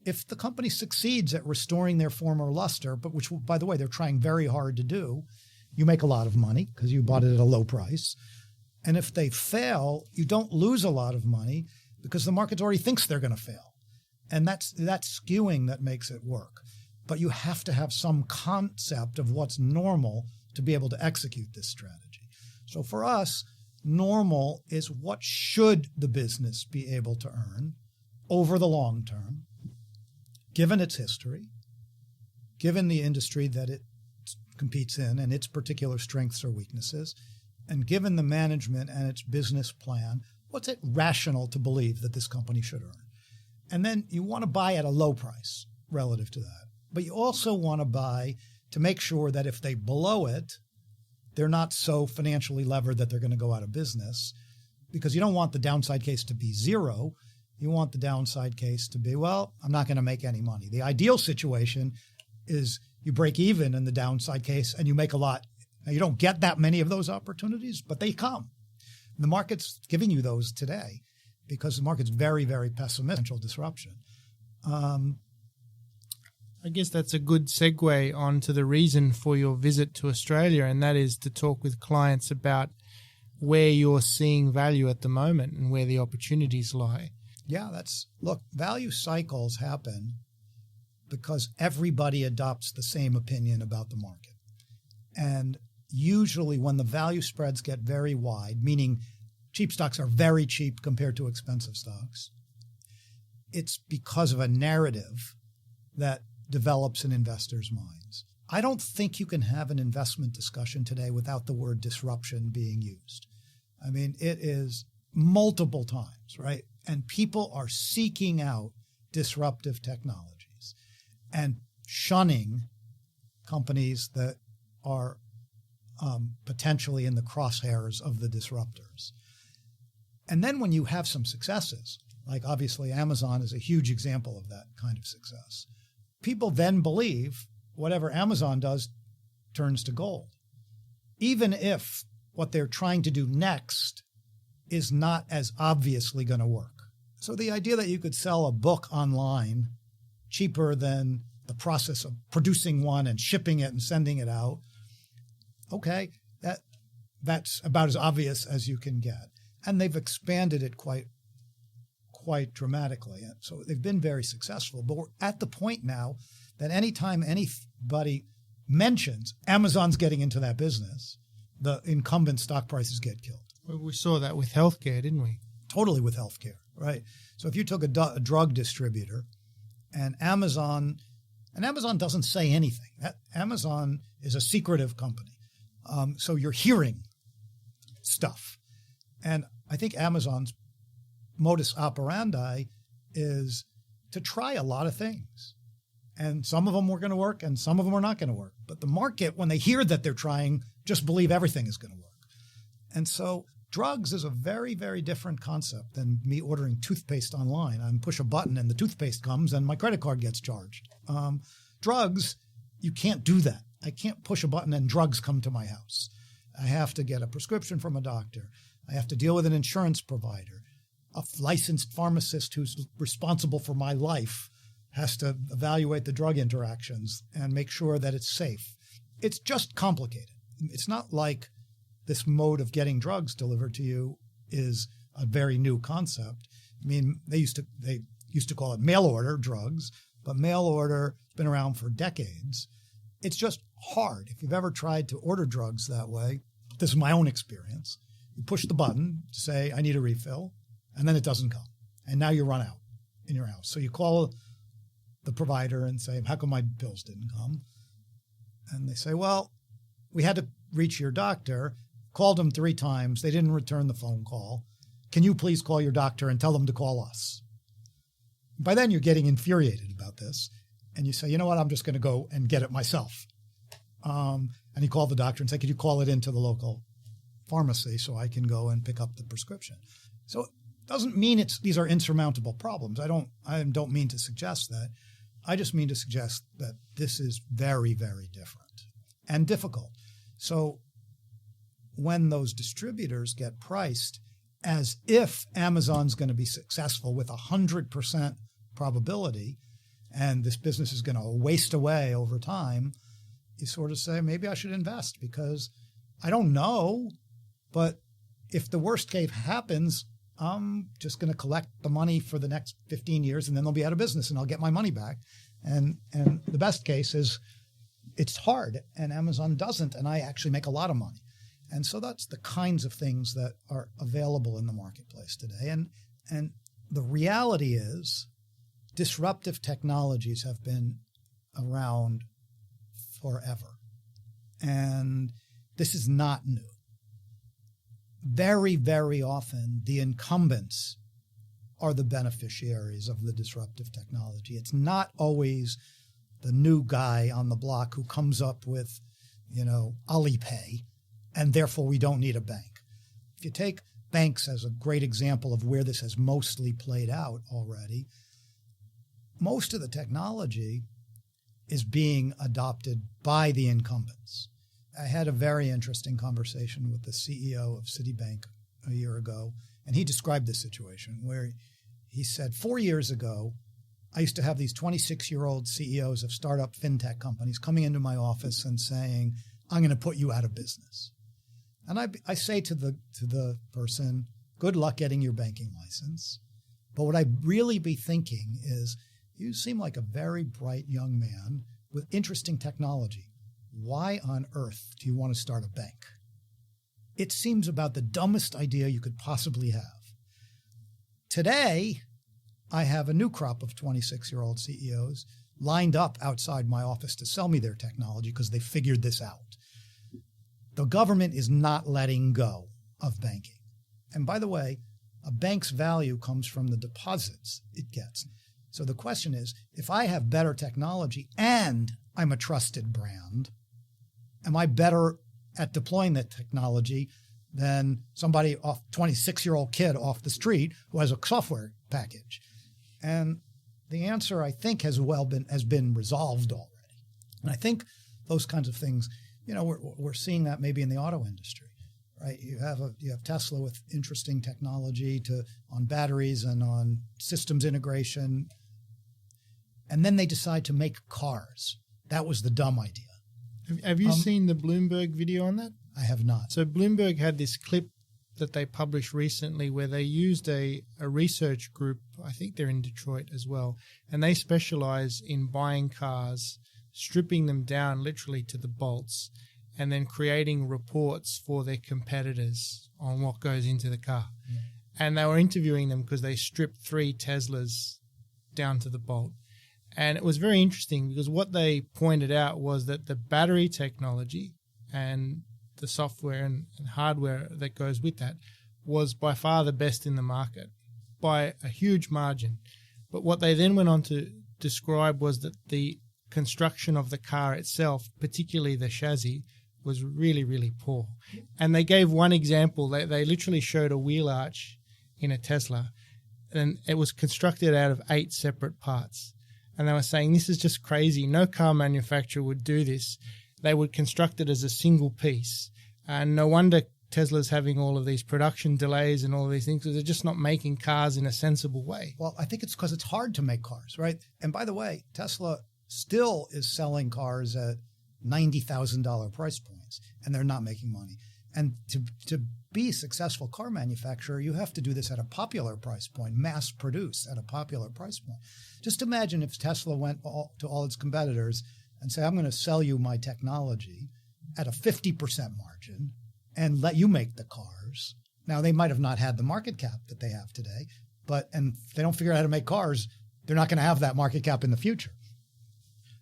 C: if the company succeeds at restoring their former luster, but which, by the way, they're trying very hard to do, you make a lot of money because you bought it at a low price. And if they fail, you don't lose a lot of money because the market already thinks they're going to fail. And that's skewing that makes it work. But you have to have some concept of what's normal to be able to execute this strategy. So for us, normal is what should the business be able to earn over the long term, given its history, given the industry that it competes in and its particular strengths or weaknesses, and given the management and its business plan, what's it rational to believe that this company should earn? And then you want to buy at a low price relative to that. But you also want to buy to make sure that if they blow it, they're not so financially levered that they're going to go out of business, because you don't want the downside case to be zero. You want the downside case to be, well, I'm not going to make any money. The ideal situation is you break even in the downside case and you make a lot. Now, you don't get that many of those opportunities, but they come. And the market's giving you those today because the market's very, very pessimistic. Potential disruption.
B: I guess that's a good segue onto the reason for your visit to Australia, and that is to talk with clients about where you're seeing value at the moment and where the opportunities lie.
C: Yeah, look, value cycles happen because everybody adopts the same opinion about the market. And usually when the value spreads get very wide, meaning cheap stocks are very cheap compared to expensive stocks, it's because of a narrative that develops in investors' minds. I don't think you can have an investment discussion today without the word disruption being used. I mean, it is multiple times, right? And people are seeking out disruptive technologies and shunning companies that are potentially in the crosshairs of the disruptors. And then when you have some successes, like obviously Amazon is a huge example of that kind of success, people then believe whatever Amazon does turns to gold, even if what they're trying to do next is not as obviously going to work. So the idea that you could sell a book online cheaper than the process of producing one and shipping it and sending it out, okay, that's about as obvious as you can get. And they've expanded it quite dramatically. And so they've been very successful. But we're at the point now that anytime anybody mentions Amazon's getting into that business, the incumbent stock prices get killed.
B: Well, we saw that with healthcare, didn't we?
C: Totally with healthcare, right? So if you took a drug distributor and Amazon doesn't say anything. Amazon is a secretive company. So you're hearing stuff. And I think Amazon's modus operandi is to try a lot of things. And some of them were going to work and some of them are not going to work. But the market, when they hear that they're trying, just believe everything is going to work. And so drugs is a very, very different concept than me ordering toothpaste online. I push a button and the toothpaste comes and my credit card gets charged. Drugs, you can't do that. I can't push a button and drugs come to my house. I have to get a prescription from a doctor. I have to deal with an insurance provider. A licensed pharmacist who's responsible for my life has to evaluate the drug interactions and make sure that it's safe. It's just complicated. It's not like this mode of getting drugs delivered to you is a very new concept. I mean, they used to call it mail order drugs, but mail order has been around for decades. It's just hard. If you've ever tried to order drugs that way, this is my own experience. You push the button to say, I need a refill, and then it doesn't come. And now you run out in your house. So you call the provider and say, how come my pills didn't come? And they say, well, we had to reach your doctor, called them 3 times. They didn't return the phone call. Can you please call your doctor and tell them to call us? By then you're getting infuriated about this. And you say, you know what, I'm just going to go and get it myself. And you call the doctor and say, could you call it into the local pharmacy so I can go and pick up the prescription? So it doesn't mean these are insurmountable problems. I don't mean to suggest that. I just mean to suggest that this is very, very different and difficult. So when those distributors get priced as if Amazon's going to be successful with 100% probability, and this business is going to waste away over time, you sort of say, maybe I should invest because I don't know, but if the worst case happens, I'm just going to collect the money for the next 15 years and then they'll be out of business and I'll get my money back. And the best case is it's hard and Amazon doesn't, and I actually make a lot of money. And so that's the kinds of things that are available in the marketplace today. And the reality is disruptive technologies have been around forever. And this is not new. Very, very often, the incumbents are the beneficiaries of the disruptive technology. It's not always the new guy on the block who comes up with, Alipay, and therefore we don't need a bank. If you take banks as a great example of where this has mostly played out already, most of the technology is being adopted by the incumbents. I had a very interesting conversation with the CEO of Citibank a year ago, and he described this situation where he said, 4 years ago, I used to have these 26-year-old CEOs of startup fintech companies coming into my office and saying, I'm going to put you out of business. And I say to the person, good luck getting your banking license, But what I'd really be thinking is, you seem like a very bright young man with interesting technology. Why on earth do you want to start a bank? It seems about the dumbest idea you could possibly have. Today, I have a new crop of 26-year-old CEOs lined up outside my office to sell me their technology because they figured this out. The government is not letting go of banking. And by the way, a bank's value comes from the deposits it gets. So the question is, if I have better technology and I'm a trusted brand, am I better at deploying that technology than somebody 26-year-old kid off the street who has a software package? And the answer, I think, has been resolved already. And I think those kinds of things, we're seeing that maybe in the auto industry, right? You have Tesla with interesting technology on batteries and on systems integration, and then they decide to make cars. That was the dumb idea.
B: Have you seen the Bloomberg video on that?
C: I have not.
B: So Bloomberg had this clip that they published recently where they used a research group, I think they're in Detroit as well, and they specialize in buying cars, stripping them down literally to the bolts, and then creating reports for their competitors on what goes into the car. Yeah. And they were interviewing them because they stripped 3 Teslas down to the bolt. And it was very interesting because what they pointed out was that the battery technology and the software and hardware that goes with that was by far the best in the market by a huge margin. But what they then went on to describe was that the construction of the car itself, particularly the chassis, was really, really poor. And they gave one example. They literally showed a wheel arch in a Tesla, and it was constructed out of 8 separate parts. And they were saying, this is just crazy. No car manufacturer would do this. They would construct it as a single piece. And no wonder Tesla's having all of these production delays and all of these things, because they're just not making cars in a sensible way.
C: Well, I think it's because it's hard to make cars, right? And by the way, Tesla still is selling cars at $90,000 price points, and they're not making money. And to be a successful car manufacturer, you have to do this at a popular price point, mass produce at a popular price point. Just imagine if Tesla went to all its competitors and say, I'm going to sell you my technology at a 50% margin and let you make the cars. Now, they might have not had the market cap that they have today, and if they don't figure out how to make cars, they're not going to have that market cap in the future.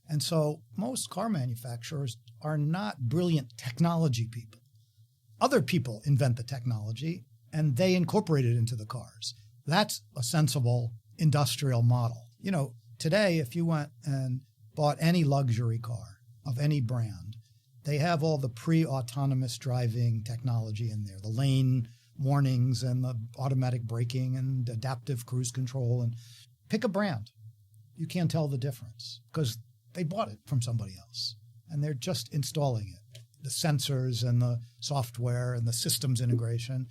C: And so most car manufacturers are not brilliant technology people. Other people invent the technology and they incorporate it into the cars. That's a sensible industrial model. Today, if you went and bought any luxury car of any brand, they have all the pre-autonomous driving technology in there, the lane warnings and the automatic braking and adaptive cruise control. And pick a brand. You can't tell the difference because they bought it from somebody else and they're just installing it, the sensors and the software and the systems integration.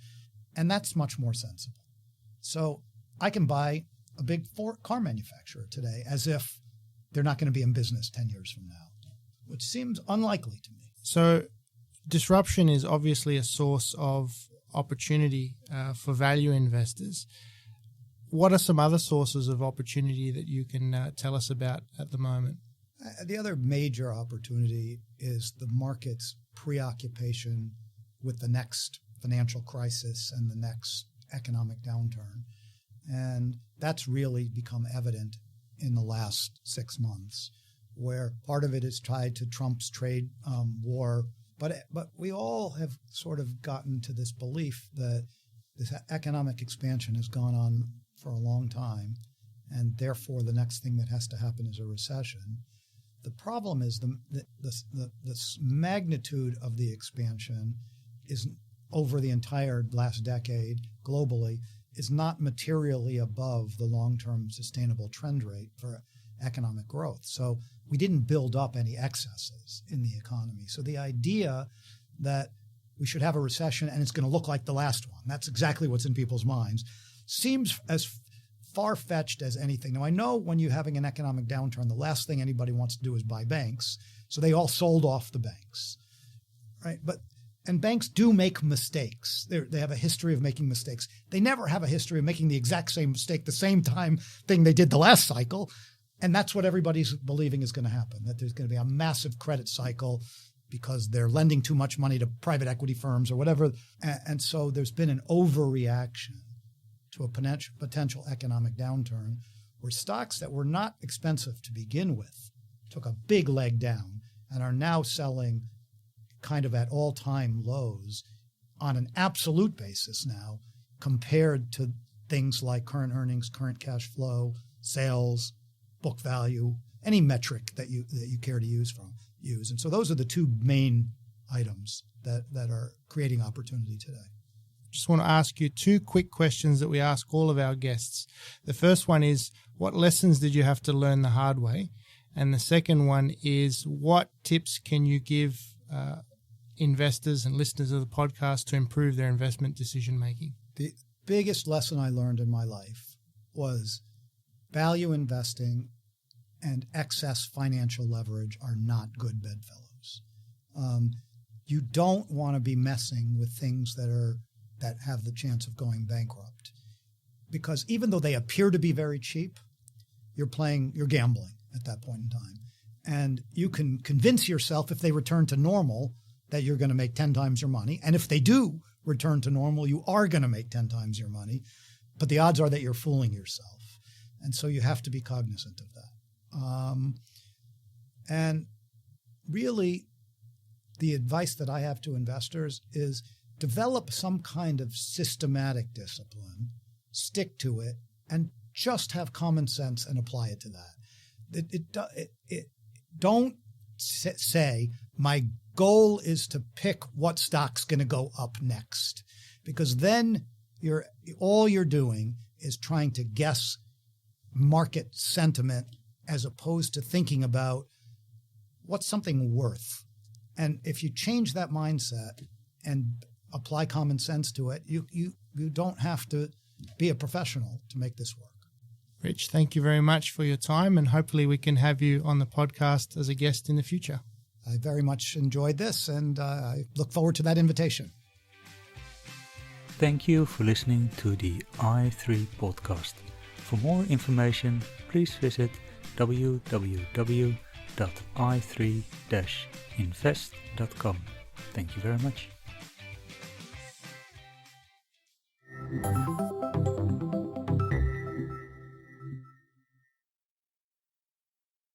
C: And that's much more sensible. So I can buy a big car manufacturer today as if they're not going to be in business 10 years from now, which seems unlikely to me.
B: So disruption is obviously a source of opportunity for value investors. What are some other sources of opportunity that you can tell us about at the moment?
C: The other major opportunity is the market's preoccupation with the next financial crisis and the next economic downturn. And that's really become evident in the last 6 months, where part of it is tied to Trump's trade war. But we all have sort of gotten to this belief that this economic expansion has gone on for a long time, and therefore the next thing that has to happen is a recession. The problem is the magnitude of the expansion is over the entire last decade globally is not materially above the long-term sustainable trend rate for economic growth. So we didn't build up any excesses in the economy. So the idea that we should have a recession and it's going to look like the last one, that's exactly what's in people's minds, seems as far-fetched as anything. Now, I know when you're having an economic downturn, the last thing anybody wants to do is buy banks. So they all sold off the banks, right? But And banks do make mistakes. They have a history of making mistakes. They never have a history of making the exact same mistake the same thing they did the last cycle. And that's what everybody's believing is going to happen, that there's going to be a massive credit cycle because they're lending too much money to private equity firms or whatever. And so there's been an overreaction to a potential economic downturn where stocks that were not expensive to begin with took a big leg down and are now selling kind of at all-time lows on an absolute basis now compared to things like current earnings, current cash flow, sales, book value, any metric that you care to use. And so those are the two main items that are creating opportunity today.
B: Just want to ask you two quick questions that we ask all of our guests. The first one is, what lessons did you have to learn the hard way? And the second one is, what tips can you give investors and listeners of the podcast to improve their investment decision making?
C: The biggest lesson I learned in my life was value investing and excess financial leverage are not good bedfellows. You don't want to be messing with things that have the chance of going bankrupt, because even though they appear to be very cheap, you're gambling at that point in time. And you can convince yourself if they return to normal that you're going to make 10 times your money. And if they do return to normal, you are going to make 10 times your money. But the odds are that you're fooling yourself. And so you have to be cognizant of that. And really, the advice that I have to investors is develop some kind of systematic discipline, stick to it, and just have common sense and apply it to that. Don't say, my goal is to pick what stock's going to go up next, because then all you're doing is trying to guess market sentiment as opposed to thinking about what's something worth. And if you change that mindset and apply common sense to it, you don't have to be a professional to make this work.
B: Rich, thank you very much for your time, and hopefully we can have you on the podcast as a guest in the future.
C: I very much enjoyed this, and I look forward to that invitation.
A: Thank you for listening to the i3 podcast. For more information, please visit www.i3-invest.com. Thank you very much.